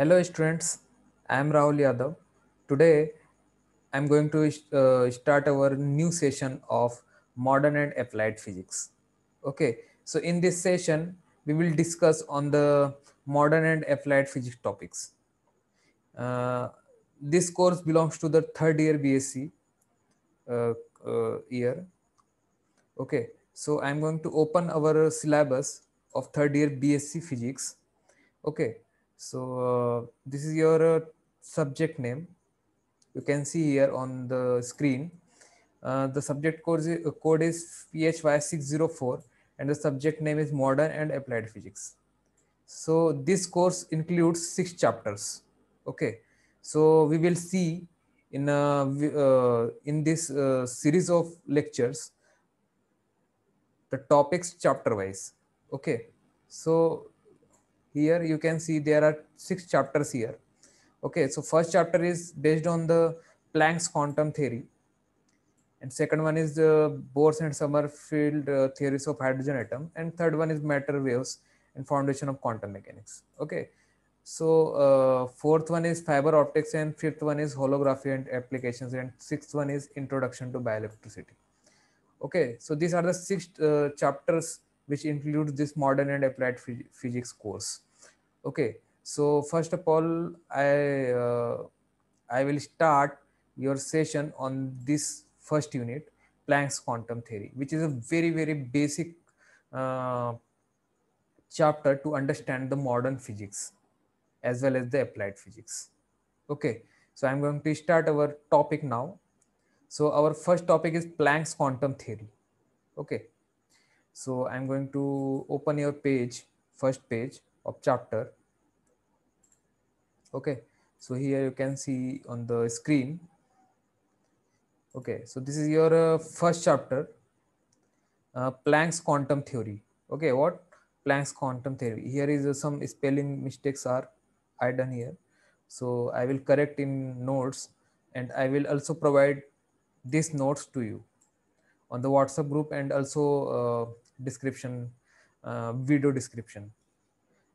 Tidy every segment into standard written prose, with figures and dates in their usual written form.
Hello students, I am Rahul Yadav. Today I am going to start our new session of modern and applied physics. Okay, so in this session we will discuss on the modern and applied physics topics. Uh, this course belongs to the third year BSc year. Okay, so I am going to open our syllabus of third year BSc physics. Okay, so this is your subject name. You can see here on the screen. The subject code is PHY604 and the subject name is Modern and Applied Physics. So this course includes 6 chapters. Okay, so we will see in this series of lectures the topics chapter wise. Okay, so here you can see there are 6 chapters here. Okay, so first chapter is based on the Planck's quantum theory, and second one is the Bohr's and Sommerfeld theories of hydrogen atom, and third one is matter waves and foundation of quantum mechanics. Okay, so fourth one is fiber optics, and fifth one is holography and applications, and sixth one is introduction to bioelectricity. Okay, so these are the 6 chapters which include this modern and applied physics course. Okay, so first of all, I will start your session on this first unit, Planck's quantum theory, which is a very basic uh, chapter to understand the modern physics as well as the applied physics. Okay, so I'm going to start our topic now. So our first topic is Planck's quantum theory. Okay, so I'm going to open your page, first page of chapter. Okay, so here you can see on the screen. Okay, so this is your first chapter, Planck's quantum theory. Okay, what Planck's quantum theory? Here is some spelling mistakes are I done here, so I will correct in notes, and I will also provide these notes to you on the WhatsApp group and also description, video description.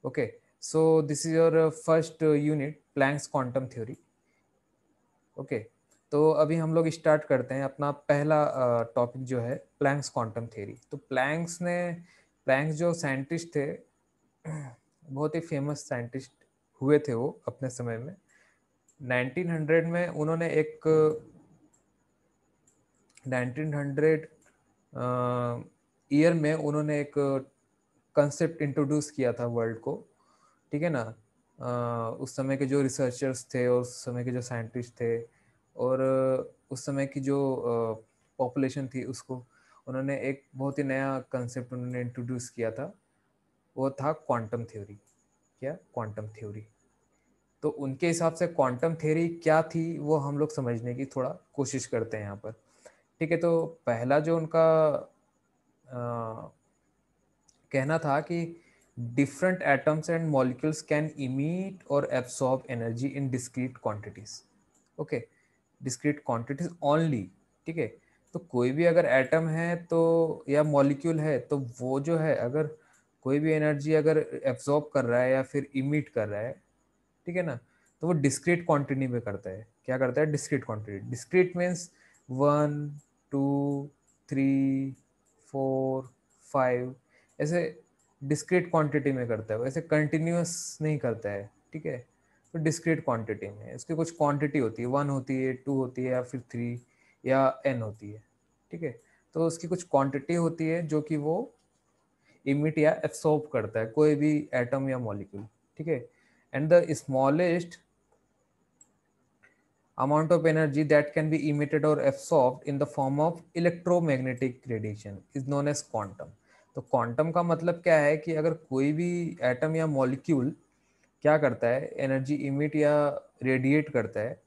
Okay, so this is your first unit, Planck's quantum theory. Okay, तो अभी हम लोग start करते हैं अपना पहला topic जो है प्लैंक्स क्वांटम थ्योरी। तो प्लैंक्स जो साइंटिस्ट थे, बहुत ही फेमस साइंटिस्ट हुए थे वो अपने समय में। 1900 में उन्होंने एक 1900 ईयर में उन्होंने एक कंसेप्ट इंट्रोड्यूस किया था वर्ल्ड को, ठीक है ना। उस समय के जो रिसर्चर्स थे और उस समय के जो साइंटिस्ट थे और उस समय की जो पॉपुलेशन थी, उसको उन्होंने एक बहुत ही नया कंसेप्ट उन्होंने इंट्रोड्यूस किया था, वो था क्वांटम थ्योरी। क्या? Quantum theory. तो उनके हिसाब से क्वांटम थ्योरी क्या थी वो हम लोग समझने की थोड़ा कोशिश करते हैं यहाँ पर। ठीक है, तो पहला जो उनका कहना था कि different atoms and molecules can emit or absorb energy in discrete quantities. Okay, discrete quantities only. ठीक है, तो कोई भी अगर एटम है तो या मॉलिक्यूल है तो वो जो है अगर कोई भी एनर्जी अगर एब्जॉर्ब कर रहा है या फिर इमिट कर रहा है, ठीक है ना, तो वो डिस्क्रीट क्वांटिटी में करता है। क्या करता है? Discrete quantity. डिस्क्रीट मीन्स 1 2 3 4 5 ऐसे डिस्क्रीट क्वांटिटी में करता है, वैसे कंटिन्यूअस नहीं करता है। ठीक है, तो डिस्क्रीट क्वांटिटी में इसकी कुछ क्वांटिटी होती है, 1 होती है, 2 होती है या फिर 3 या n होती है। ठीक है, तो उसकी कुछ क्वांटिटी होती है जो कि वो इमिट या एब्सॉर्ब करता है कोई भी एटम या मॉलिक्यूल। ठीक है, and the smallest amount of energy that can be emitted or absorbed in the form of electromagnetic radiation is known as quantum. तो क्वांटम का मतलब क्या है कि अगर कोई भी एटम या मॉलिक्यूल क्या करता है, एनर्जी इमिट या रेडिएट करता है,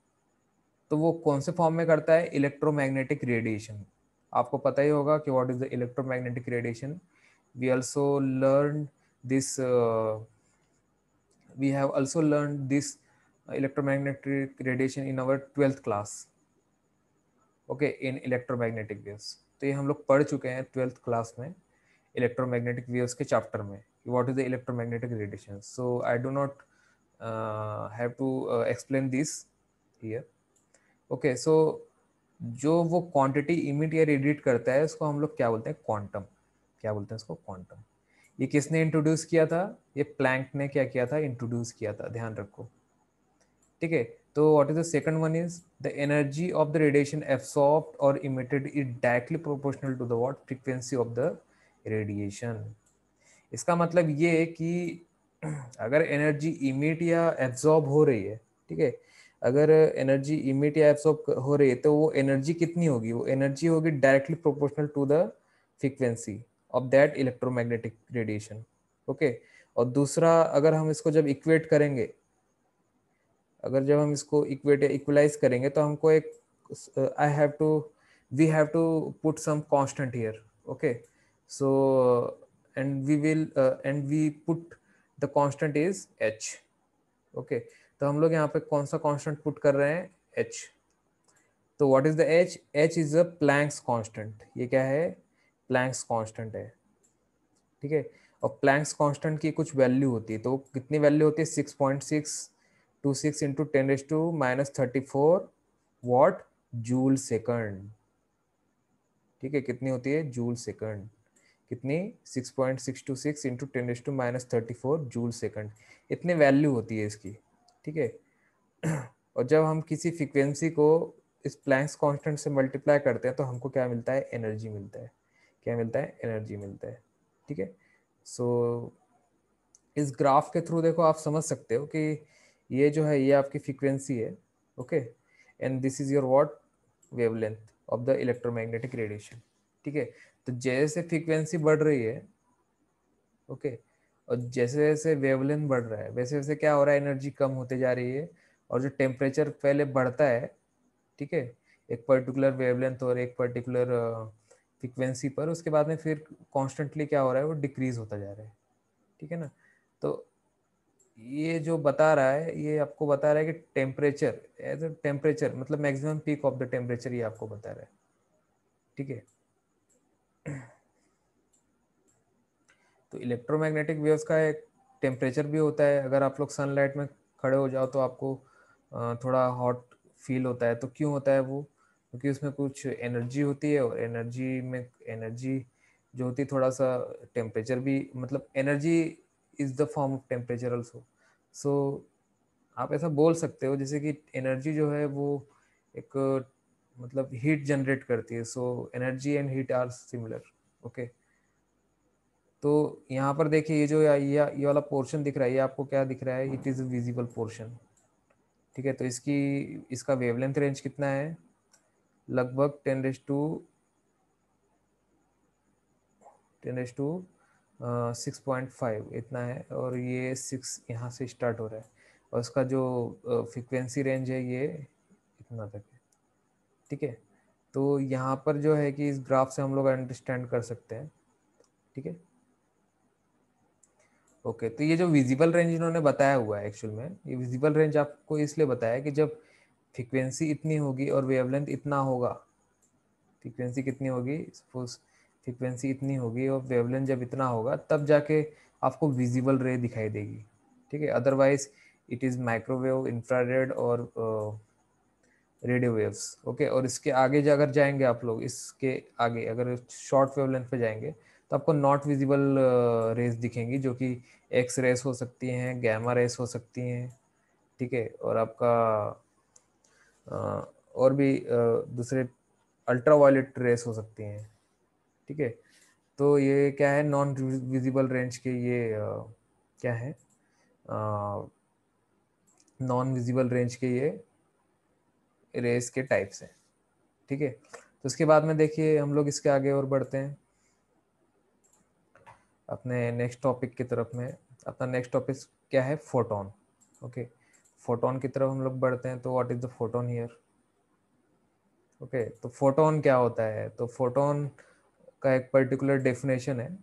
तो वो कौन से फॉर्म में करता है? Electromagnetic radiation. आपको पता ही होगा कि what is the electromagnetic radiation. We also learn this we have also learned this electromagnetic radiation in our 12th class, okay, in electromagnetic waves। तो ये हम लोग पढ़ चुके हैं 12th क्लास में इलेक्ट्रोमैग्नेटिक वेव्स के चैप्टर में, what is the electromagnetic radiation. So I do not have to explain this here. Okay, so जो वो क्वांटिटी इमिट या रेडिएट करता है उसको हम लोग क्या बोलते हैं, क्वांटम। क्या बोलते हैं उसको, क्वांटम। ये किसने इंट्रोड्यूस किया था, ये प्लैंक ने क्या किया था, इंट्रोड्यूस किया था, ध्यान रखो। ठीक है, तो what is the second one is the energy of the radiation absorbed or emitted is directly proportional to the what, frequency of the radiation. इसका मतलब ये है कि अगर एनर्जी इमिट या एब्सॉर्ब हो रही है, ठीक है, अगर एनर्जी इमिट या एब्सॉर्ब हो रही है तो वो एनर्जी कितनी होगी, वो एनर्जी होगी directly proportional to the frequency of that electromagnetic radiation. Okay, और दूसरा अगर हम इसको जब इक्वेट करेंगे, अगर जब हम इसको इक्वेट इक्वलाइज करेंगे तो हमको एक I have to we have to put some constant here. Okay, so and we will and we put the constant is h। Okay, तो हम लोग यहाँ पे कौन सा कांस्टेंट पुट कर रहे हैं, h। तो what is the h, h is a Planck's constant. ये क्या है, प्लैंक्स कांस्टेंट है। ठीक है, और प्लैंक्स कांस्टेंट की कुछ वैल्यू होती है, तो कितनी वैल्यू होती है, 6.626 इंटू 10⁻⁻34 वॉट, जूल सेकंड। ठीक है, कितनी होती है, जूल सेकंड। कितनी, 6.626 इंटू 10⁻⁻34 जूल सेकंड। इतनी वैल्यू होती है इसकी। ठीक है, और जब हम किसी फ्रीक्वेंसी को इस प्लैंक्स कांस्टेंट से मल्टीप्लाई करते हैं तो हमको क्या मिलता है, एनर्जी मिलता है। क्या मिलता है, एनर्जी मिलता है। ठीक है, सो इस ग्राफ के थ्रू देखो आप समझ सकते हो कि ये जो है ये आपकी फ्रीक्वेंसी है। Okay, and this is your what, wavelength of the electromagnetic radiation. ठीक है, तो जैसे फ्रीक्वेंसी बढ़ रही है, ओके, और जैसे जैसे वेवलेंथ बढ़ रहा है वैसे वैसे क्या हो रहा है, एनर्जी कम होते जा रही है। और जो टेम्परेचर पहले बढ़ता है, ठीक है, एक पर्टिकुलर वेवलेंथ और एक पर्टिकुलर फ्रीक्वेंसी पर, उसके बाद में फिर कॉन्स्टेंटली क्या हो रहा है, वो डिक्रीज होता जा रहा है। ठीक है ना, तो ये जो बता रहा है ये आपको बता रहा है कि टेम्परेचर, एज अ टेम्परेचर मतलब maximum peak of the temperature, ये आपको बता रहा है। ठीक है, तो इलेक्ट्रोमैग्नेटिक वेव्स का एक टेम्परेचर भी होता है। अगर आप लोग सनलाइट में खड़े हो जाओ तो आपको थोड़ा हॉट फील होता है। तो क्यों होता है वो, क्योंकि उसमें कुछ एनर्जी होती है, और एनर्जी में एनर्जी जो होती है थोड़ा सा टेम्परेचर भी, मतलब energy is the form of temperature also. So आप ऐसा बोल सकते हो जैसे कि एनर्जी जो है वो एक मतलब हीट जनरेट करती है। So energy and heat are similar. Okay, तो यहाँ पर देखिए ये जो ये वाला पोर्शन दिख रहा है, ये आपको क्या दिख रहा है, इट इज़ विजिबल पोर्शन। ठीक है, तो इसकी इसका वेवलेंथ रेंज कितना है, लगभग 10⁻⁶.5 इतना है, और ये 6 यहाँ से स्टार्ट हो रहा है, और इसका जो फ्रीक्वेंसी रेंज है ये इतना तक है। ठीक है, तो यहाँ पर जो है कि इस ग्राफ से हम लोग अंडरस्टैंड कर सकते हैं। ठीक है, ओके, तो ये जो विजिबल रेंज इन्होंने बताया हुआ है, एक्चुअल में ये विजिबल रेंज आपको इसलिए बताया कि जब फ्रीक्वेंसी इतनी होगी और वेवलेंथ इतना होगा, फ्रीक्वेंसी कितनी होगी, सपोज फ्रीक्वेंसी इतनी होगी और वेवलेंथ जब इतना होगा तब जाके आपको विजिबल रे दिखाई देगी। ठीक है, otherwise it is microwave, infrared और रेडियो वेव्स। ओके, और इसके आगे अगर जाएंगे आप लोग, इसके आगे अगर शॉर्ट वेवलेंथ पे जाएंगे तो आपको नॉट विजिबल रेज दिखेंगी, जो कि एक्स रेस हो सकती हैं, गैमा रेस हो सकती हैं। ठीक है, और आपका और भी दूसरे अल्ट्रा वायलेट रेस हो सकती हैं। ठीक है, तो ये क्या है, नॉन विजिबल रेंज के ये क्या है, नॉन विजिबल रेंज के ये रेस के टाइप्स हैं। ठीक है, तो उसके बाद में देखिए हम लोग इसके आगे और बढ़ते हैं अपने नेक्स्ट टॉपिक की तरफ में। अपना नेक्स्ट टॉपिक क्या है, फोटोन। ओके, फोटोन की तरफ हम लोग बढ़ते हैं। तो what is the photon here. Okay, तो फोटोन क्या होता है, तो फोटोन का एक पर्टिकुलर डेफिनेशन है।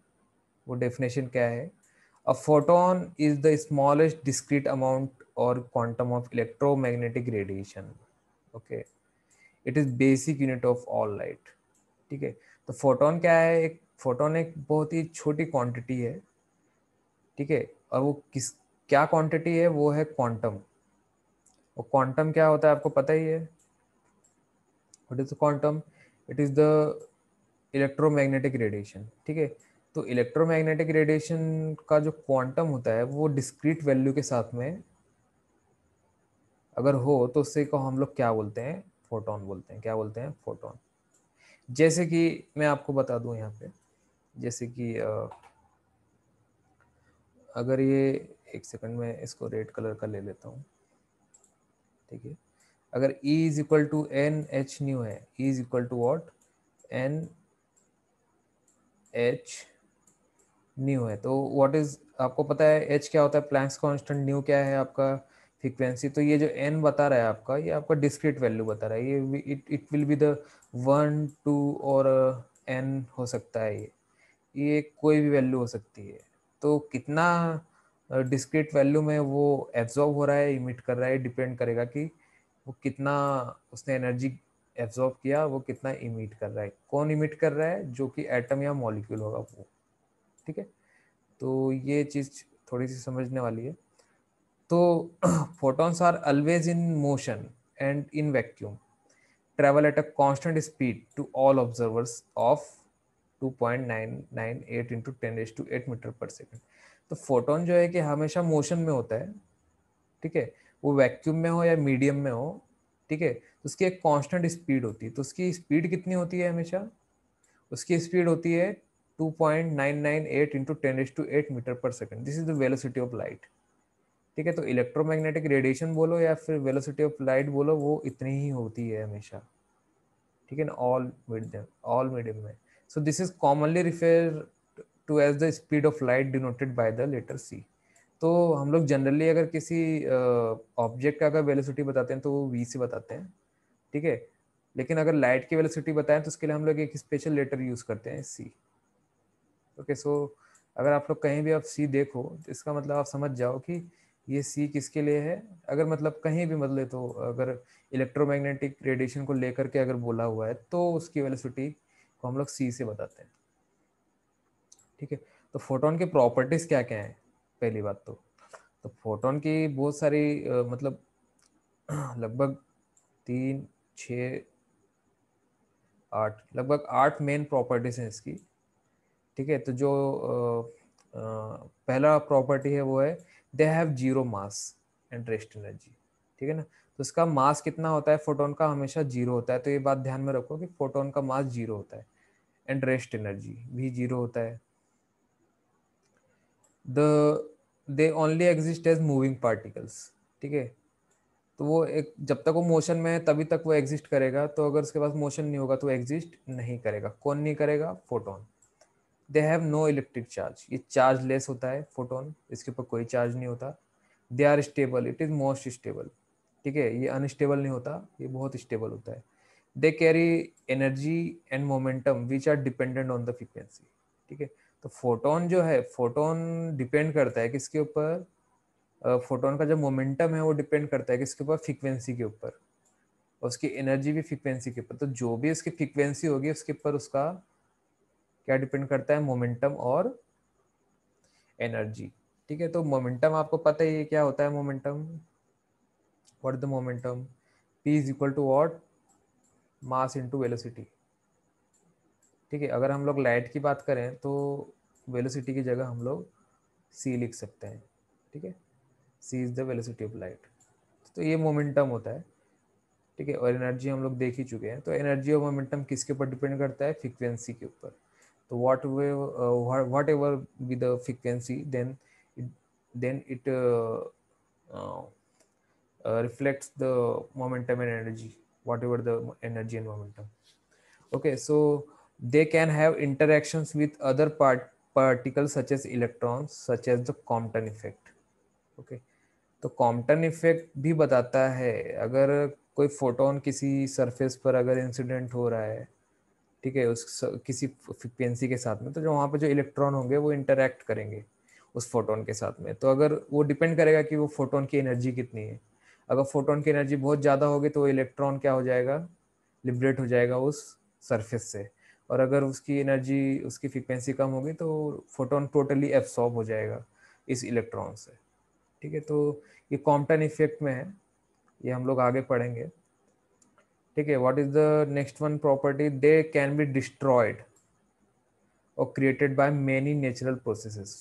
वो डेफिनेशन क्या है, a photon is the smallest discrete amount or quantum of electromagnetic radiation. Okay, it is basic unit of all light. ठीक है, तो फोटोन क्या है, एक फोटोन एक बहुत ही छोटी क्वांटिटी है। ठीक है, और वो क्या क्वांटिटी है, वो है क्वांटम। और क्वांटम क्या होता है आपको पता ही है, what is the quantum? It is the electromagnetic radiation. ठीक है, तो इलेक्ट्रोमैग्नेटिक रेडिएशन का जो क्वांटम होता है वो डिस्क्रीट वैल्यू के साथ में अगर हो तो उससे को हम लोग क्या बोलते हैं, फोटोन बोलते हैं। क्या बोलते हैं? फोटोन। जैसे कि मैं आपको बता दूं यहाँ पे, जैसे कि अगर ये, एक सेकंड में इसको रेड कलर का ले लेता हूँ। ठीक है, अगर E is equal to n h nu है, E is equal to what, n h nu है, तो व्हाट इज, आपको पता है एच क्या होता है, प्लैंक्स कांस्टेंट, न्यू क्या है आपका, फ्रीक्वेंसी। तो ये जो एन बता रहा है आपका, ये आपका डिस्क्रीट वैल्यू बता रहा है। ये इट विल बी द 1 2 और एन हो सकता है। ये कोई भी वैल्यू हो सकती है। तो कितना डिस्क्रीट वैल्यू में वो एब्जॉर्ब हो रहा है, इमिट कर रहा है, डिपेंड करेगा कि वो कितना उसने एनर्जी एब्जॉर्ब किया, वो कितना इमिट कर रहा है। कौन इमिट कर रहा है? जो कि एटम या मॉलिक्यूल होगा वो। ठीक है, तो ये चीज़ थोड़ी सी समझने वाली है। तो photons are always in motion and in vacuum, travel at a constant speed to all observers of 2.998 into 10⁸ metre पर सेकेंड। तो फोटोन जो है कि हमेशा मोशन में होता है। ठीक है, वो वैक्यूम में हो या मीडियम में हो। ठीक है, तो उसकी एक कांस्टेंट स्पीड होती है। तो उसकी स्पीड कितनी होती है हमेशा? उसकी स्पीड होती है 2.998 इंटू 10⁸ मीटर पर second. This is the velocity of light. ठीक है, तो इलेक्ट्रोमैग्नेटिक रेडिएशन बोलो या फिर वेलोसिटी ऑफ लाइट बोलो, वो इतनी ही होती है हमेशा। ठीक है ना, ऑल मीडियम में। So this is commonly refer to as the speed of light denoted by the letter C. तो हम लोग जनरली अगर किसी ऑब्जेक्ट का अगर वेलोसिटी बताते हैं तो वो वी से बताते हैं। ठीक है, लेकिन अगर लाइट की वेलोसिटी बताएं तो उसके लिए हम लोग एक स्पेशल लेटर यूज करते हैं, सी। ओके, सो अगर आप लोग कहीं भी आप सी देखो तो इसका मतलब आप समझ जाओ कि ये सी किसके लिए है। अगर मतलब कहीं भी मतलब तो अगर इलेक्ट्रोमैग्नेटिक रेडिएशन को लेकर के अगर बोला हुआ है तो उसकी वेलोसिटी को हम लोग सी से बताते हैं। ठीक है, तो फोटोन की प्रॉपर्टीज क्या क्या है? पहली बात तो फोटोन की बहुत सारी मतलब लगभग 3 6 8, लगभग 8 मेन प्रॉपर्टीज हैं इसकी। ठीक है, तो जो पहला प्रॉपर्टी है वो है they have zero mass and rest energy. ठीक है ना, तो इसका मास कितना होता है फोटोन का? हमेशा जीरो होता है। तो ये बात ध्यान में रखो कि फोटोन का मास जीरो होता है एंड रेस्ट एनर्जी भी जीरो होता है। The they only exist as moving particles. ठीक है, तो वो एक, जब तक वो मोशन में है तभी तक वो एग्जिस्ट करेगा। तो अगर उसके पास मोशन नहीं होगा तो एग्जिस्ट नहीं करेगा। कौन नहीं करेगा? Photon. They have no electric charge, ये चार्ज लेस होता है फोटोन, इसके ऊपर कोई चार्ज नहीं होता। They are stable, it is most stable. ठीक है, ये अनस्टेबल नहीं होता, ये बहुत स्टेबल होता है। They carry energy and momentum which are dependent on the frequency. ठीक है, तो फोटोन जो है, फोटोन डिपेंड करता है किसके ऊपर? फोटोन का जो मोमेंटम है वो डिपेंड करता है किसके ऊपर? फ्रीक्वेंसी के ऊपर। और उसकी एनर्जी भी फ्रीक्वेंसी के ऊपर। तो जो भी उसकी फ्रीक्वेंसी होगी उसके ऊपर उसका क्या डिपेंड करता है? मोमेंटम और एनर्जी। ठीक है, तो मोमेंटम आपको पता ही है क्या होता है momentum. What is the momentum? p is equal to what? Mass into velocity. ठीक है, अगर हम लोग लाइट की बात करें तो वेलोसिटी की जगह हम लोग c लिख सकते हैं। ठीक है, c is the velocity of light. तो ये मोमेंटम होता है। ठीक है, और एनर्जी हम लोग देख ही चुके हैं। तो एनर्जी और मोमेंटम किसके ऊपर डिपेंड करता है? फ्रीक्वेंसी के ऊपर। तो whatever be the frequency, then it reflects the momentum and energy, whatever the energy and momentum. Okay, so they can have interactions with other particles such as electrons, such as the Compton effect. Okay, तो Compton effect भी बताता है अगर कोई photon किसी surface पर अगर incident हो रहा है। ठीक है, उस किसी फ्रिक्वेंसी के साथ में, तो जो वहाँ पे जो इलेक्ट्रॉन होंगे वो इंटरेक्ट करेंगे उस फोटोन के साथ में। तो अगर वो डिपेंड करेगा कि वो फोटोन की एनर्जी कितनी है। अगर फोटोन की एनर्जी बहुत ज़्यादा होगी तो वो इलेक्ट्रॉन क्या हो जाएगा? लिबरेट हो जाएगा उस सरफेस से। और अगर उसकी एनर्जी, उसकी फ्रिक्वेंसी कम होगी तो फोटोन टोटली एब्सॉर्ब हो जाएगा इस इलेक्ट्रॉन से। ठीक है, तो ये कॉम्पटन इफेक्ट में है, ये हम लोग आगे पढ़ेंगे। ठीक है, what is the next one property, they can be destroyed or created by many natural processes.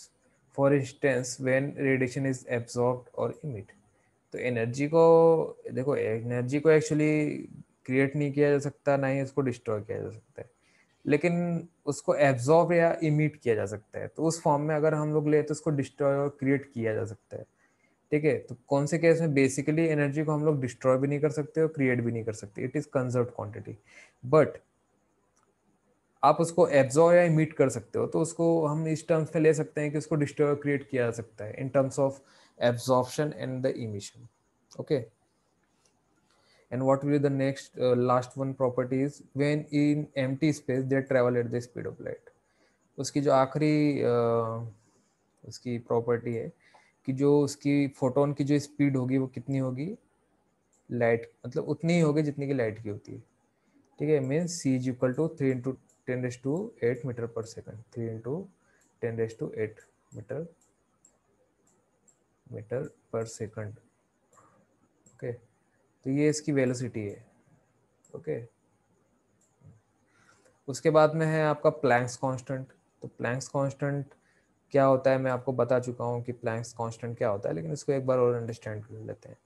For instance, when radiation is absorbed or emitted. तो एनर्जी को देखो, एनर्जी को एक्चुअली क्रिएट नहीं किया जा सकता, ना ही उसको डिस्ट्रॉय किया जा सकता है, लेकिन उसको एब्जॉर्ब या इमिट किया जा सकता है। तो उस फॉर्म में अगर हम लोग ले तो उसको डिस्ट्रॉय और क्रिएट किया जा सकता है। ठीक है, तो कौन से केस में बेसिकली एनर्जी को हम लोग डिस्ट्रॉय भी नहीं कर सकते और क्रिएट भी नहीं कर सकते, it is conserved quantity. But आप उसको एब्जॉर्ब या इमिट कर सकते हो, तो उसको हम इस टर्म्स में ले सकते हैं कि उसको डिस्ट्रॉय क्रिएट किया जा सकता है in terms of absorption and the emission. Okay, and what will be the next last one property is when in empty space they travel at the speed of light। उसकी जो आखिरी उसकी property है कि जो उसकी फोटोन की जो स्पीड होगी वो कितनी होगी, लाइट मतलब उतनी ही होगी जितनी की लाइट की होती है। ठीक है, means C is equal to 3 × 10⁸ metre per second, 3 × 10⁸ metre per second. Okay, तो ये इसकी वेलोसिटी है। ओके, उसके बाद में है आपका प्लैंक्स कांस्टेंट। तो प्लैंक्स कांस्टेंट क्या होता है मैं आपको बता चुका हूँ कि प्लैंक्स कांस्टेंट क्या होता है, लेकिन इसको एक बार और अंडरस्टैंड कर लेते हैं।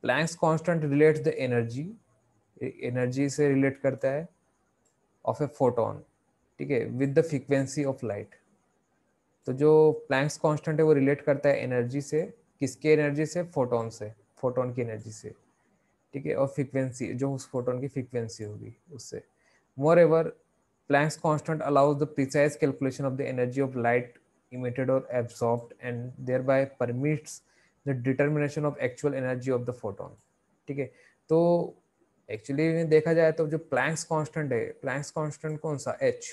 Planck's constant relates the energy, energy से रिलेट करता है ऑफ ए फोटोन, ठीक है, with the frequency of light. तो जो प्लैंक्स कांस्टेंट है वो रिलेट करता है एनर्जी से, किसकी एनर्जी से, फोटोन से, फोटोन की एनर्जी से। ठीक है, और फ्रीक्वेंसी जो उस फोटोन की फ्रीक्वेंसी होगी उससे। Moreover Planck's constant allows the precise calculation of the energy of light emitted or absorbed and thereby permits the determination of actual energy of the photon। ठीक है, तो एक्चुअली देखा जाए तो जो प्लैंक्स कांस्टेंट है, प्लैंक्स कांस्टेंट कौन सा, एच।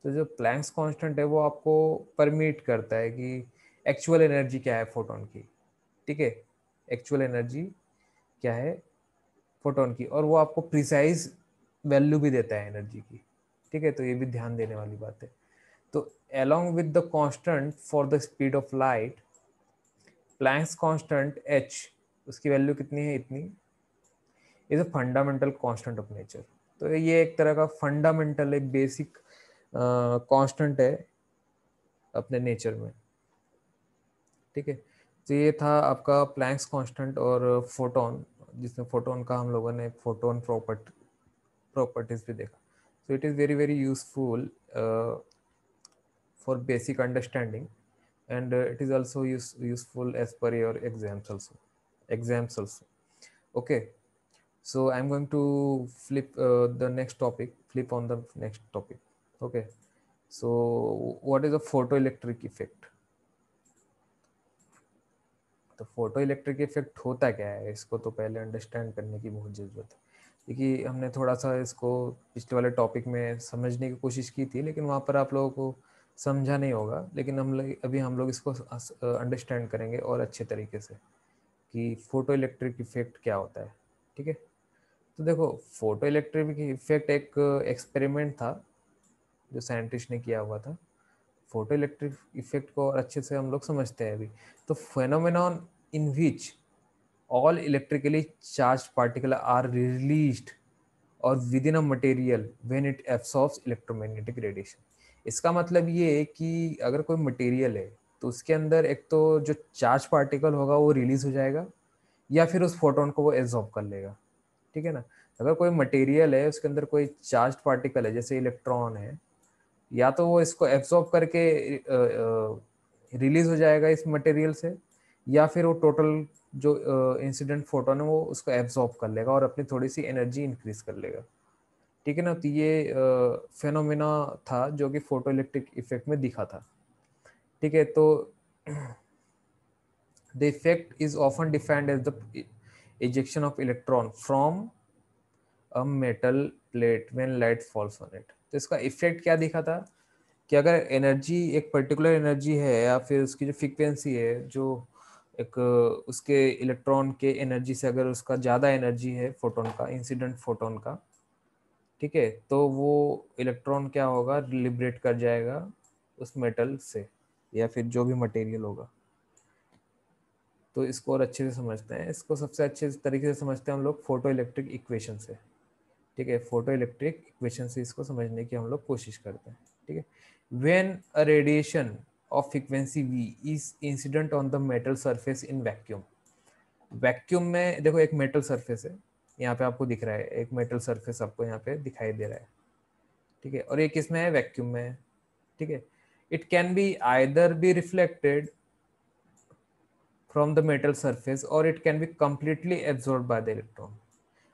तो जो प्लैंक्स कांस्टेंट है वो आपको परमिट करता है कि एक्चुअल एनर्जी क्या है फोटोन की। ठीक है, एक्चुअल एनर्जी क्या है फोटोन की, और वो आपको प्रिसाइज वैल्यू भी देता है एनर्जी की। ठीक है, तो ये भी ध्यान देने वाली बात है। तो along with the constant for the speed of light, Planck's constant h, उसकी वैल्यू कितनी है, इतनी, is a fundamental constant of nature. तो ये एक तरह का फंडामेंटल, एक बेसिक कांस्टेंट है अपने नेचर में। ठीक है, तो ये था आपका प्लैंक्स कांस्टेंट और फोटोन, जिसमें फोटोन का हम लोगों ने फोटोन प्रॉपर्टीज भी देखा। so it is very very useful for basic understanding, and it is also useful as per your exams also. Okay, so I'm going to flip the next topic, flip on the next topic. Okay, so what is a photoelectric effect? तो photo electric effect होता क्या है, इसको तो पहले understand करने की बहुत ज़रूरत है, क्योंकि हमने थोड़ा सा इसको पिछले वाले टॉपिक में समझने की कोशिश की थी, लेकिन वहाँ पर आप लोगों को समझा नहीं होगा। लेकिन अभी हम लोग इसको अंडरस्टैंड करेंगे और अच्छे तरीके से कि फोटो इलेक्ट्रिक इफेक्ट क्या होता है। ठीक है, तो देखो, फोटो इलेक्ट्रिक इफेक्ट एक एक्सपेरिमेंट था जो साइंटिस्ट ने किया हुआ था। फोटो इलेक्ट्रिक इफेक्ट को और अच्छे से हम लोग समझते हैं अभी। तो फेनोमेनॉन इन विच all electrically charged particles are released or within a material when it absorbs electromagnetic radiation। इसका मतलब ये है कि अगर कोई मटेरियल है तो उसके अंदर एक तो जो चार्ज पार्टिकल होगा वो रिलीज हो जाएगा, या फिर उस फोटोन को वो एब्जॉर्ब कर लेगा। ठीक है ना, अगर कोई मटेरियल है उसके अंदर कोई चार्ज पार्टिकल है जैसे इलेक्ट्रॉन है, या तो वो इसको एब्जॉर्ब करके रिलीज हो जाएगा इस मटेरियल से, या फिर वो टोटल जो इंसिडेंट फोटोन है वो उसको एब्जॉर्ब कर लेगा और अपनी थोड़ी सी एनर्जी इंक्रीज कर लेगा। ठीक है ना, तो ये फेनोमेना था जो कि फोटो इलेक्ट्रिक इफेक्ट में दिखा था। ठीक है, तो the effect is often defined as the ejection of electron from a metal plate when light falls on it। तो इसका इफेक्ट क्या दिखा था कि अगर एनर्जी, एक पर्टिकुलर एनर्जी है या फिर उसकी जो फ्रीक्वेंसी है, जो एक उसके इलेक्ट्रॉन के एनर्जी से अगर उसका ज़्यादा एनर्जी है फोटोन का, इंसिडेंट फोटोन का, ठीक है, तो वो इलेक्ट्रॉन क्या होगा, लिबरेट कर जाएगा उस मेटल से या फिर जो भी मटेरियल होगा। तो इसको और अच्छे से समझते हैं। इसको सबसे अच्छे तरीके से समझते हैं हम लोग फोटो इलेक्ट्रिक इक्वेशन से। ठीक है, फोटो इलेक्ट्रिक इक्वेशन से इसको समझने की हम लोग कोशिश करते हैं। ठीक है, when a radiation of frequency v is incident on the metal surface in vacuum. Vacuum में देखो एक मेटल सरफेस है, यहाँ पे आपको दिख रहा है एक मेटल सरफेस आपको यहाँ पे दिखाई दे रहा है। ठीक है, और ये किसमें है, वैक्यूम में है। ठीक है, it can be either be reflected from the metal surface or it can be completely absorb by the electron.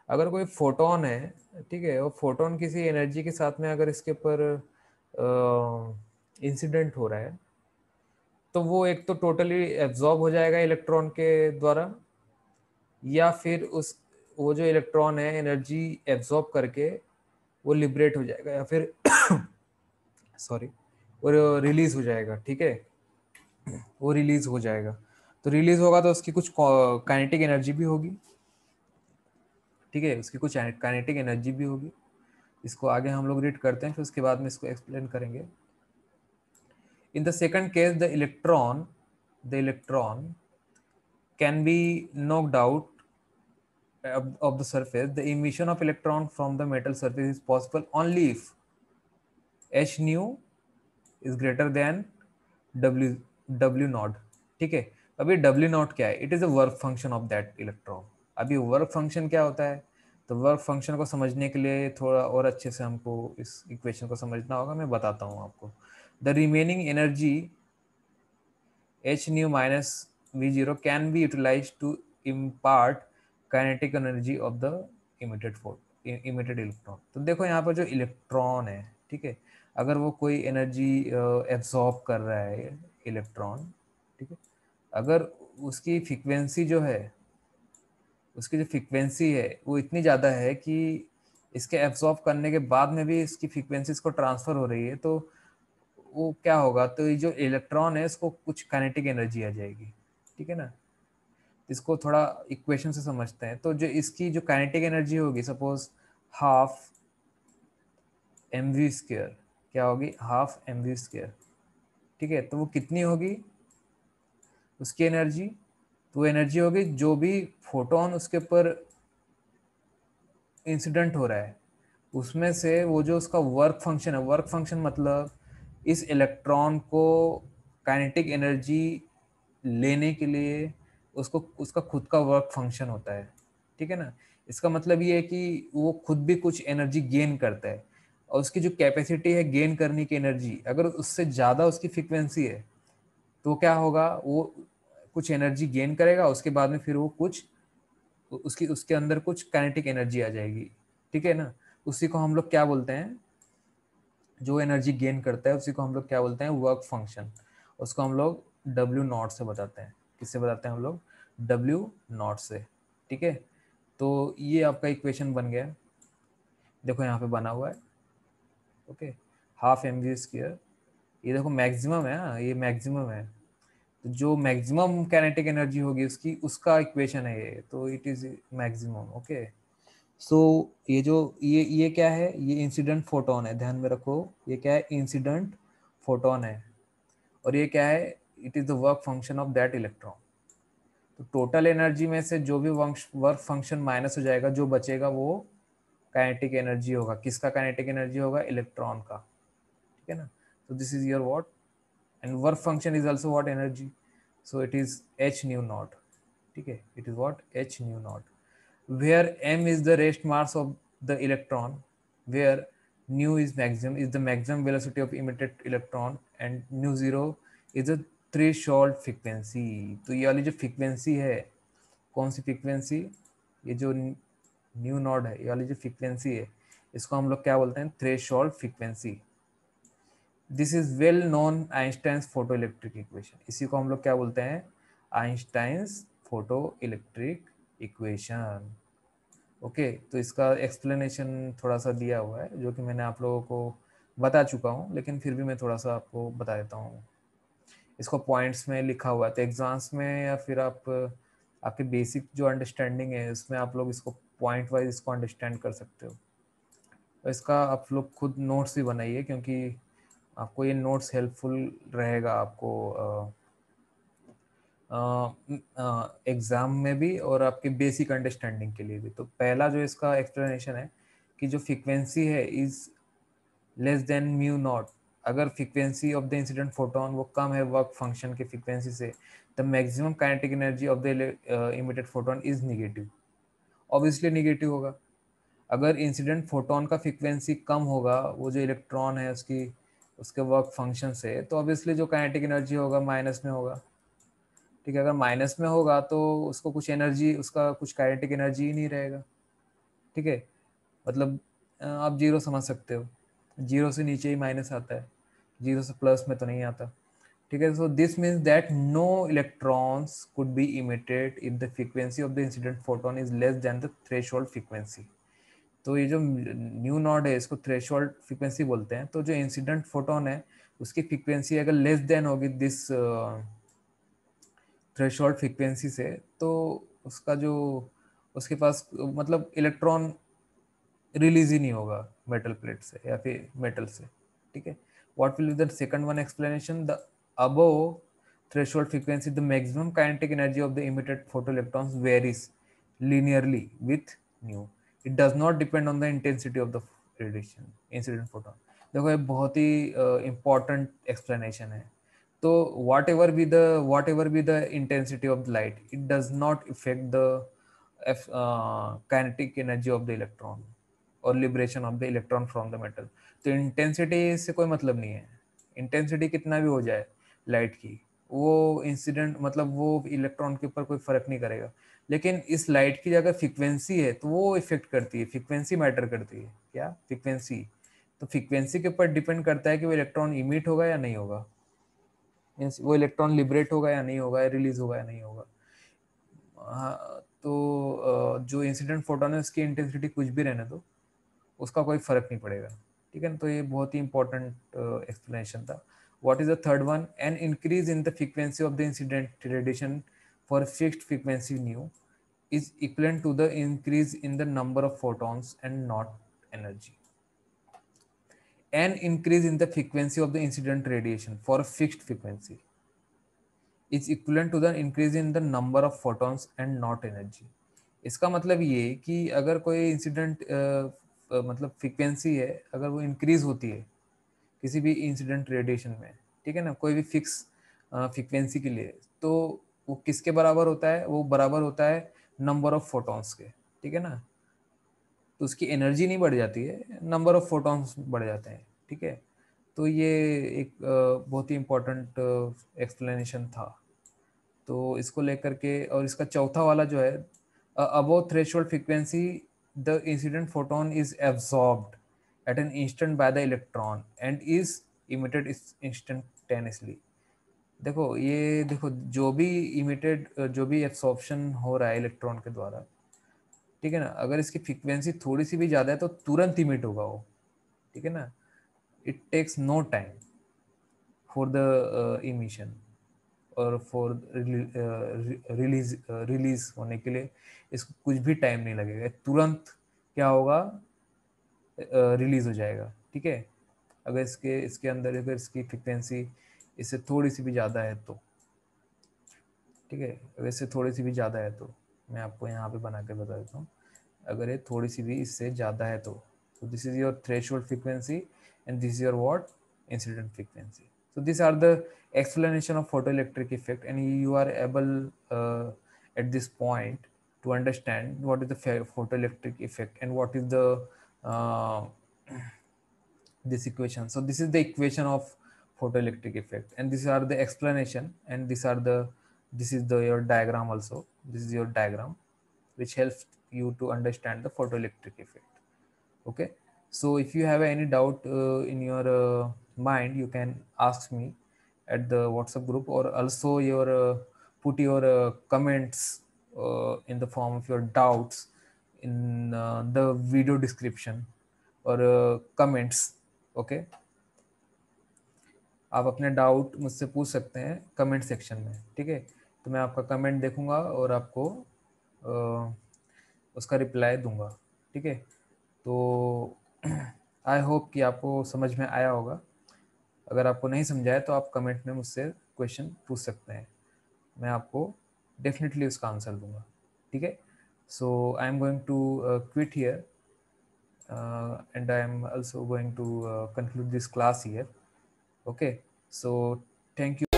अगर कोई फोटोन है, ठीक है, और फोटोन किसी एनर्जी के साथ में अगर इसके ऊपर इंसिडेंट हो रहा है तो वो एक तो टोटली एब्जॉर्ब हो जाएगा इलेक्ट्रॉन के द्वारा, या फिर उस वो जो इलेक्ट्रॉन है एनर्जी एब्जॉर्ब करके वो लिबरेट हो जाएगा, या फिर सॉरी वो रिलीज हो जाएगा। ठीक है, वो रिलीज हो जाएगा। तो रिलीज होगा तो उसकी कुछ काइनेटिक एनर्जी भी होगी। ठीक है, उसकी कुछ काइनेटिक एनर्जी भी होगी। इसको आगे हम लोग रीड करते हैं, फिर उसके बाद में इसको एक्सप्लेन करेंगे। In the second case the electron can be knocked out of the surface. The emission of electron from the metal surface is possible only if h nu is greater than w naught। ठीक है, अभी w naught क्या है, it is a work function of that electron. अभी work function क्या होता है, तो वर्क फंक्शन को समझने के लिए थोड़ा और अच्छे से हमको इस इक्वेशन को समझना होगा। मैं बताता हूँ आपको। The remaining energy h nu minus v0 can be utilized to impart kinetic energy of the emitted electron। तो देखो यहाँ पर जो इलेक्ट्रॉन है, ठीक है, अगर वो कोई एनर्जी एब्सॉर्ब कर रहा है इलेक्ट्रॉन, ठीक है, अगर उसकी फ्रीक्वेंसी जो है, उसकी जो फ्रीक्वेंसी है वो इतनी ज़्यादा है कि इसके एब्सॉर्ब करने के बाद में भी इसकी फ्रीक्वेंसी इसको ट्रांसफ़र हो रही है, तो वो क्या होगा, तो ये जो इलेक्ट्रॉन है इसको कुछ काइनेटिक एनर्जी आ जाएगी। ठीक है ना, इसको थोड़ा इक्वेशन से समझते हैं। तो जो इसकी जो काइनेटिक एनर्जी होगी, suppose half m v square, क्या होगी, हाफ एम वी स्क्वेयर। ठीक है, तो वो कितनी होगी उसकी एनर्जी, तो वो एनर्जी होगी जो भी फोटोन उसके ऊपर इंसिडेंट हो रहा है उसमें से वो जो उसका वर्क फंक्शन है, वर्क फंक्शन मतलब इस इलेक्ट्रॉन को काइनेटिक एनर्जी लेने के लिए उसको उसका खुद का वर्क फंक्शन होता है। ठीक है ना, इसका मतलब ये है कि वो खुद भी कुछ एनर्जी गेन करता है, और उसकी जो कैपेसिटी है गेन करने की एनर्जी, अगर उससे ज़्यादा उसकी फ्रीक्वेंसी है तो क्या होगा, वो कुछ एनर्जी गेन करेगा, उसके बाद में फिर वो कुछ उसकी उसके अंदर कुछ काइनेटिक एनर्जी आ जाएगी। ठीक है ना, उसी को हम लोग क्या बोलते हैं, जो एनर्जी गेन करता है उसी को हम लोग क्या बोलते हैं, वर्क फंक्शन। उसको हम लोग डब्ल्यू नॉट से बताते हैं। किससे बताते हैं हम लोग, डब्ल्यू नॉट से। ठीक है, तो ये आपका इक्वेशन बन गया, देखो यहाँ पे बना हुआ है। Okay, half m v square, ये देखो मैक्सिमम है, हाँ ये मैक्सिमम है, तो जो मैक्सिमम काइनेटिक एनर्जी होगी उसकी, उसका इक्वेशन है ये, तो इट इज मैक्सिमम। ओके, सो ये जो ये क्या है, ये इंसिडेंट फोटोन है, ध्यान में रखो, ये क्या है, इंसिडेंट फोटोन है, और ये क्या है, it is the work function of that electron. तो टोटल एनर्जी में से जो भी वर्क फंक्शन माइनस हो जाएगा, जो बचेगा वो काइनेटिक एनर्जी होगा। किसका काइनेटिक एनर्जी होगा, इलेक्ट्रॉन का। ठीक है ना, so this is your what, and work function is also what, energy, so it is h nu naught। ठीक है, it is what, h nu naught, where m is the rest mass of the electron, where nu is the maximum velocity of emitted electron, and nu zero is the threshold frequency। तो ये वाली जो frequency है, कौन सी frequency, ये जो new Nord है, ये वाली जो फ्रीक्वेंसी है, इसको हम लोग क्या बोलते हैं, threshold frequency. This is well known Einstein's photo electric equation. इसी को हम लोग क्या बोलते हैं, Einstein's photo electric equation. Okay, तो इसका एक्सप्लेनेशन थोड़ा सा दिया हुआ है, जो कि मैंने आप लोगों को बता चुका हूँ, लेकिन फिर भी मैं थोड़ा सा आपको बता देता हूँ। इसको पॉइंट्स में लिखा हुआ है, तो एग्जाम्स में या फिर आप आपके बेसिक जो अंडरस्टैंडिंग है उसमें आप लोग इसको पॉइंट वाइज इसको अंडरस्टैंड कर सकते हो। तो इसका आप लोग खुद नोट्स भी बनाइए, क्योंकि आपको ये नोट्स हेल्पफुल रहेगा आपको एग्जाम में भी और आपके बेसिक अंडरस्टैंडिंग के लिए भी। तो पहला जो इसका एक्सप्लेनेशन है कि जो फ्रीक्वेंसी है is less than mu naught. अगर frequency of the incident photon वो कम है वर्क फंक्शन के फ्रीक्वेंसी से, the maximum kinetic energy of the emitted photon is negative. Obviously negative होगा। अगर इंसिडेंट फोटोन का फ्रीक्वेंसी कम होगा, वो जो इलेक्ट्रॉन है उसकी उसके वर्क फंक्शन से, तो ऑब्वियसली जो काइनेटिक एनर्जी होगा माइनस में होगा। ठीक है, अगर माइनस में होगा तो उसको कुछ एनर्जी, उसका कुछ काइनेटिक एनर्जी ही नहीं रहेगा। ठीक है, मतलब आप जीरो समझ सकते हो, जीरो से नीचे ही माइनस आता है, जीरो से प्लस में तो नहीं आता। ठीक है, so this means that no electrons could be emitted if the frequency of the incident photon is less than the threshold frequency. तो ये जो न्यू नॉड है इसको थ्रेशोल्ड फ्रीक्वेंसी बोलते हैं। तो जो इंसिडेंट फोटोन है उसकी फ्रीक्वेंसी अगर लेस देन होगी दिस थ्रेशोल्ड फ्रीक्वेंसी से, तो उसका जो उसके पास मतलब इलेक्ट्रॉन रिलीज ही नहीं होगा मेटल प्लेट से या फिर मेटल से। ठीक है, what will be the second one explanation, the above threshold frequency the maximum kinetic energy of the emitted photoelectrons varies linearly with nu, it does not depend on the intensity of the radiation incident photon। देखो ये बहुत ही important explanation है। तो whatever be the intensity of the light, it does not affect the kinetic energy of the electron और liberation of the electron from the metal. तो intensity से कोई मतलब नहीं है, इंटेंसिटी कितना भी हो जाए लाइट की, वो इंसिडेंट मतलब वो इलेक्ट्रॉन के ऊपर कोई फर्क नहीं करेगा। लेकिन इस लाइट की अगर फ्रीक्वेंसी है तो वो इफेक्ट करती है, फ्रीक्वेंसी मैटर करती है। क्या फ्रीक्वेंसी? तो फ्रीक्वेंसी के ऊपर डिपेंड करता है कि वो इलेक्ट्रॉन इमिट होगा या नहीं होगा, मीन्स वो इलेक्ट्रॉन लिबरेट होगा या नहीं होगा, रिलीज होगा या नहीं होगा। हाँ, तो जो इंसिडेंट फोटोन है उसकी इंटेंसिटी कुछ भी रहने दो, उसका कोई फर्क नहीं पड़ेगा। ठीक है ना, तो ये बहुत ही इंपॉर्टेंट एक्सप्लेनेशन था। What is the third one, an increase in the frequency of the incident radiation for fixed frequency new is equivalent to the increase in the number of photons and not energy। An increase in the frequency of the incident radiation for a fixed frequency is equivalent to the increase in the number of photons and not energy। इसका मतलब ये कि अगर कोई incident मतलब frequency है, अगर वो इंक्रीज होती है किसी भी इंसिडेंट रेडिएशन में, ठीक है ना, कोई भी फिक्स फ्रीक्वेंसी के लिए, तो वो किसके बराबर होता है? वो बराबर होता है नंबर ऑफ फोटॉन्स के। ठीक है ना, तो उसकी एनर्जी नहीं बढ़ जाती है, नंबर ऑफ फोटॉन्स बढ़ जाते हैं। ठीक है, तो ये एक बहुत ही इम्पोर्टेंट एक्सप्लेनेशन था। तो इसको लेकर के, और इसका चौथा वाला जो है, above threshold frequency the incident photon is absorbed at an instant by the electron and is emitted instantaneously. देखो ये देखो, जो भी इमिटेड, जो भी एब्सॉर्प्शन हो रहा है इलेक्ट्रॉन के द्वारा, ठीक है ना, अगर इसकी फ्रीक्वेंसी थोड़ी सी भी ज़्यादा है तो तुरंत इमिट होगा वो। ठीक है ना, it takes no time for the emission और फॉर रिलीज होने के लिए इसको कुछ भी टाइम नहीं लगेगा, तुरंत क्या होगा, रिलीज हो जाएगा। ठीक है, अगर इसके इसके अंदर अगर इसकी फ्रीक्वेंसी इससे थोड़ी सी भी ज़्यादा है तो, ठीक है, अगर इससे थोड़ी सी भी ज़्यादा है तो, मैं आपको यहाँ पे बना के बता देता हूँ, अगर ये थोड़ी सी भी इससे ज़्यादा है तो this is your threshold frequency and this is your what, incident frequency. So these are the explanation of photoelectric effect, and you are able at this point to understand what is the photoelectric effect and what is the uh, this equation. So this is the equation of photoelectric effect, and these are the explanation, and these are the, this is the your diagram also. This is your diagram which helps you to understand the photoelectric effect. Okay, so if you have any doubt in your mind, you can ask me at the WhatsApp group, or also your put your comments in the form of your doubts in the video description or comments। Okay, आप अपने doubt मुझसे पूछ सकते हैं comment section में। ठीक है, तो मैं आपका कमेंट देखूंगा और आपको उसका रिप्लाई दूंगा। ठीक है, तो आई होप कि आपको समझ में आया होगा। अगर आपको नहीं समझा है तो आप कमेंट में मुझसे क्वेश्चन पूछ सकते हैं। मैं आपको डेफिनेटली उसका आंसर दूंगा, ठीक है। So I am going to quit here and I am also going to conclude this class here. Okay, so thank you.